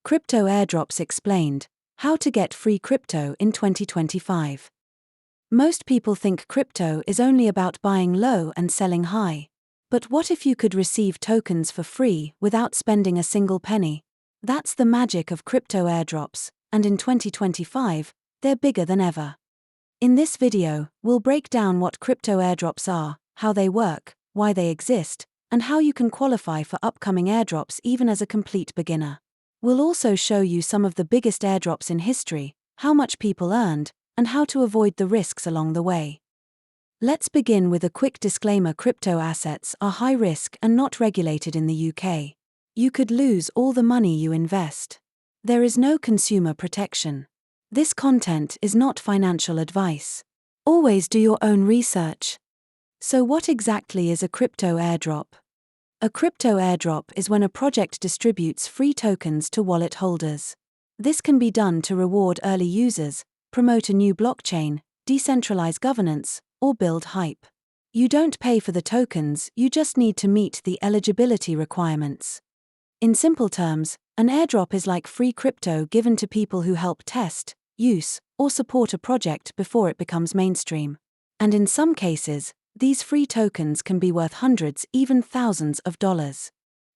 Crypto Airdrops Explained: How to Get Free Crypto in 2025. Most people think crypto is only about buying low and selling high. But what if you could receive tokens for free without spending a single penny? That's the magic of crypto airdrops, and in 2025, they're bigger than ever. In this video, we'll break down what crypto airdrops are, how they work, why they exist, and how you can qualify for upcoming airdrops even as a complete beginner. We'll also show you some of the biggest airdrops in history, how much people earned, and how to avoid the risks along the way. Let's begin with a quick disclaimer: crypto assets are high risk and not regulated in the UK. You could lose all the money you invest. There is no consumer protection. This content is not financial advice. Always do your own research. So what exactly is a crypto airdrop? A crypto airdrop is when a project distributes free tokens to wallet holders. This can be done to reward early users, promote a new blockchain, decentralize governance, or build hype. You don't pay for the tokens, you just need to meet the eligibility requirements. In simple terms, an airdrop is like free crypto given to people who help test, use, or support a project before it becomes mainstream. And in some cases, these free tokens can be worth hundreds, even thousands of dollars.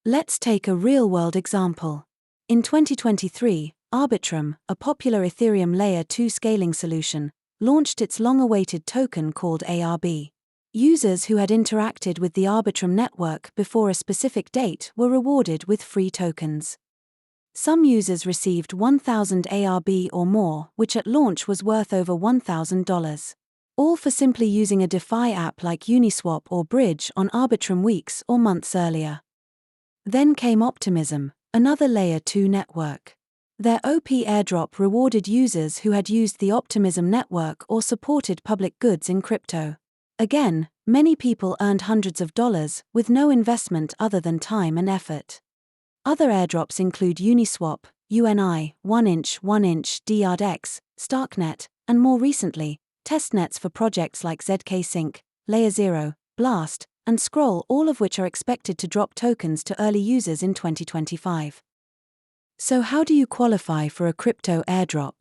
Let's take a real-world example. In 2023, Arbitrum, a popular Ethereum Layer 2 scaling solution, launched its long-awaited token called ARB. Users who had interacted with the Arbitrum network before a specific date were rewarded with free tokens. Some users received 1,000 ARB or more, which at launch was worth over $1,000. All for simply using a DeFi app like Uniswap or Bridge on Arbitrum weeks or months earlier. Then came Optimism, another Layer 2 network. Their OP airdrop rewarded users who had used the Optimism network or supported public goods in crypto. Again, many people earned hundreds of dollars with no investment other than time and effort. Other airdrops include Uniswap, UNI, 1inch, DRDX, Starknet, and more recently, testnets for projects like ZK Sync, Layer 0, Blast, and Scroll, all of which are expected to drop tokens to early users in 2025. So how do you qualify for a crypto airdrop?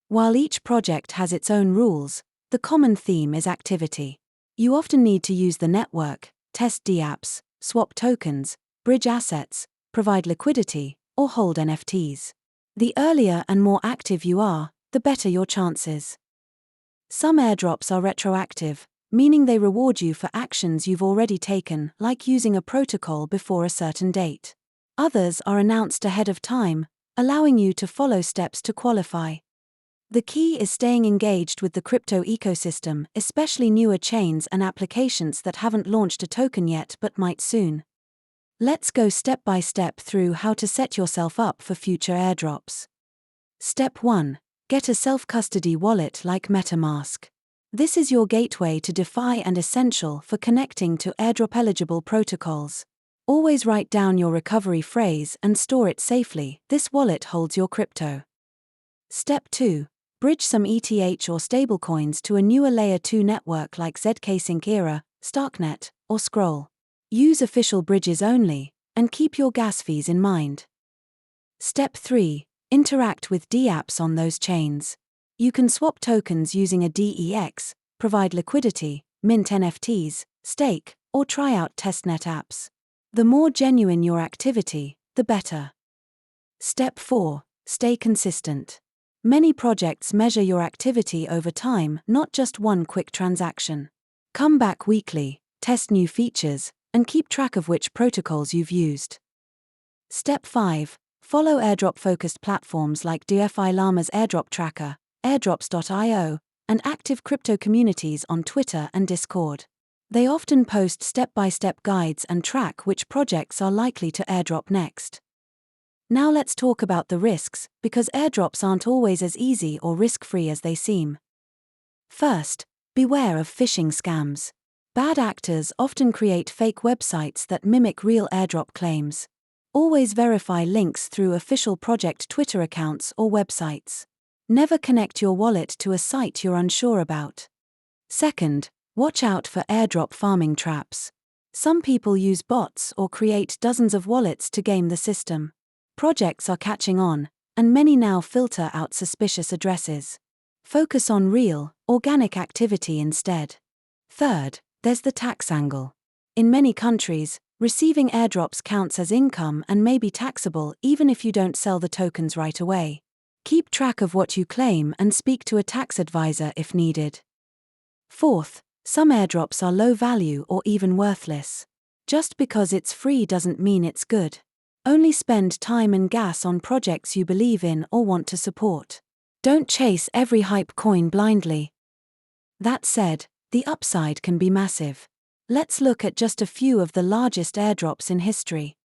While each project has its own rules, the common theme is activity. You often need to use the network, test dApps, swap tokens, bridge assets, provide liquidity, or hold NFTs. The earlier and more active you are, the better your chances. Some airdrops are retroactive, meaning they reward you for actions you've already taken, like using a protocol before a certain date. Others are announced ahead of time, allowing you to follow steps to qualify. The key is staying engaged with the crypto ecosystem, especially newer chains and applications that haven't launched a token yet but might soon. Let's go step by step through how to set yourself up for future airdrops. Step 1. Get a self-custody wallet like MetaMask. This is your gateway to DeFi and essential for connecting to airdrop-eligible protocols. Always write down your recovery phrase and store it safely. This wallet holds your crypto. Step 2. Bridge some ETH or stablecoins to a newer Layer 2 network like ZK Sync Era, Starknet, or Scroll. Use official bridges only, and keep your gas fees in mind. Step 3. Interact with dApps on those chains. You can swap tokens using a DEX, provide liquidity, mint NFTs, stake, or try out testnet apps. The more genuine your activity, the better. Step 4. Stay consistent. Many projects measure your activity over time, not just one quick transaction. Come back weekly, test new features, and keep track of which protocols you've used. Step 5. Follow airdrop-focused platforms like DeFi Llama's airdrop tracker, airdrops.io, and active crypto communities on Twitter and Discord. They often post step-by-step guides and track which projects are likely to airdrop next. Now let's talk about the risks, because airdrops aren't always as easy or risk-free as they seem. First, beware of phishing scams. Bad actors often create fake websites that mimic real airdrop claims. Always verify links through official project Twitter accounts or websites. Never connect your wallet to a site you're unsure about. Second, watch out for airdrop farming traps. Some people use bots or create dozens of wallets to game the system. Projects are catching on, and many now filter out suspicious addresses. Focus on real, organic activity instead. Third, there's the tax angle. In many countries, receiving airdrops counts as income and may be taxable even if you don't sell the tokens right away. Keep track of what you claim and speak to a tax advisor if needed. Fourth, some airdrops are low value or even worthless. Just because it's free doesn't mean it's good. Only spend time and gas on projects you believe in or want to support. Don't chase every hype coin blindly. That said, the upside can be massive. Let's look at just a few of the largest airdrops in history.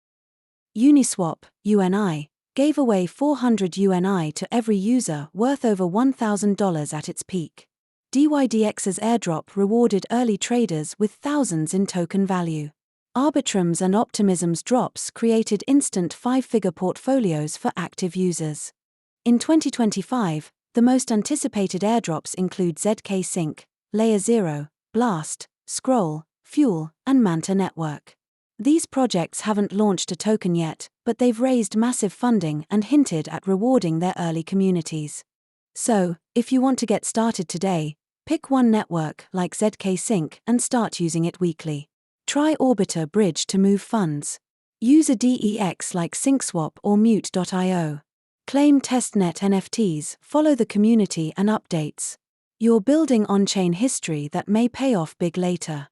Uniswap, UNI, gave away 400 UNI to every user, worth over $1,000 at its peak. DYDX's airdrop rewarded early traders with thousands in token value. Arbitrum's and Optimism's drops created instant five-figure portfolios for active users. In 2025, the most anticipated airdrops include ZK Sync, Layer 0, Blast, Scroll, Fuel, and Manta Network. These projects haven't launched a token yet, but they've raised massive funding and hinted at rewarding their early communities. So, if you want to get started today, pick one network like ZK Sync and start using it weekly. Try Orbiter Bridge to move funds. Use a DEX like SyncSwap or Mute.io. Claim testnet NFTs, follow the community and updates. You're building on-chain history that may pay off big later.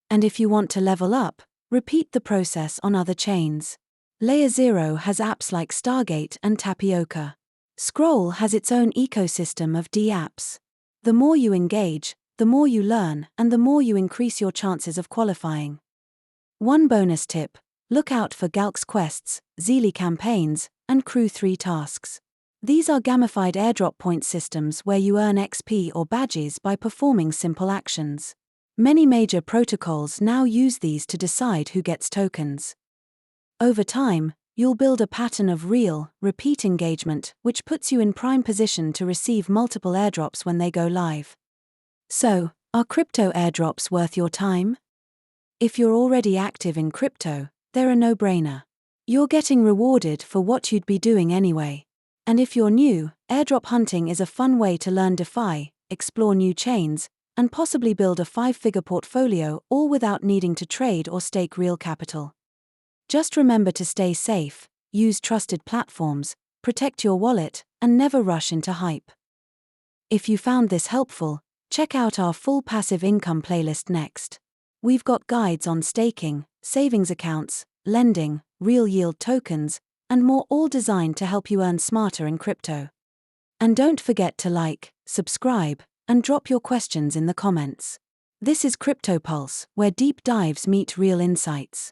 And if you want to level up, repeat the process on other chains. Layer 0 has apps like Stargate and Tapioca. Scroll has its own ecosystem of dApps. The more you engage, the more you learn, and the more you increase your chances of qualifying. One bonus tip: look out for Galx quests, Zeely campaigns, and Crew 3 tasks. These are gamified airdrop point systems where you earn XP or badges by performing simple actions. Many major protocols now use these to decide who gets tokens. Over time, you'll build a pattern of real, repeat engagement, which puts you in prime position to receive multiple airdrops when they go live. So, are crypto airdrops worth your time? If you're already active in crypto, they're a no-brainer. You're getting rewarded for what you'd be doing anyway. And if you're new, airdrop hunting is a fun way to learn DeFi, explore new chains, and possibly build a five-figure portfolio, all without needing to trade or stake real capital. Just remember to stay safe, use trusted platforms, protect your wallet, and never rush into hype. If you found this helpful, check out our full passive income playlist next. We've got guides on staking, savings accounts, lending, real yield tokens, and more, all designed to help you earn smarter in crypto. And don't forget to like, subscribe, and drop your questions in the comments. This is Crypto Pulse, where deep dives meet real insights.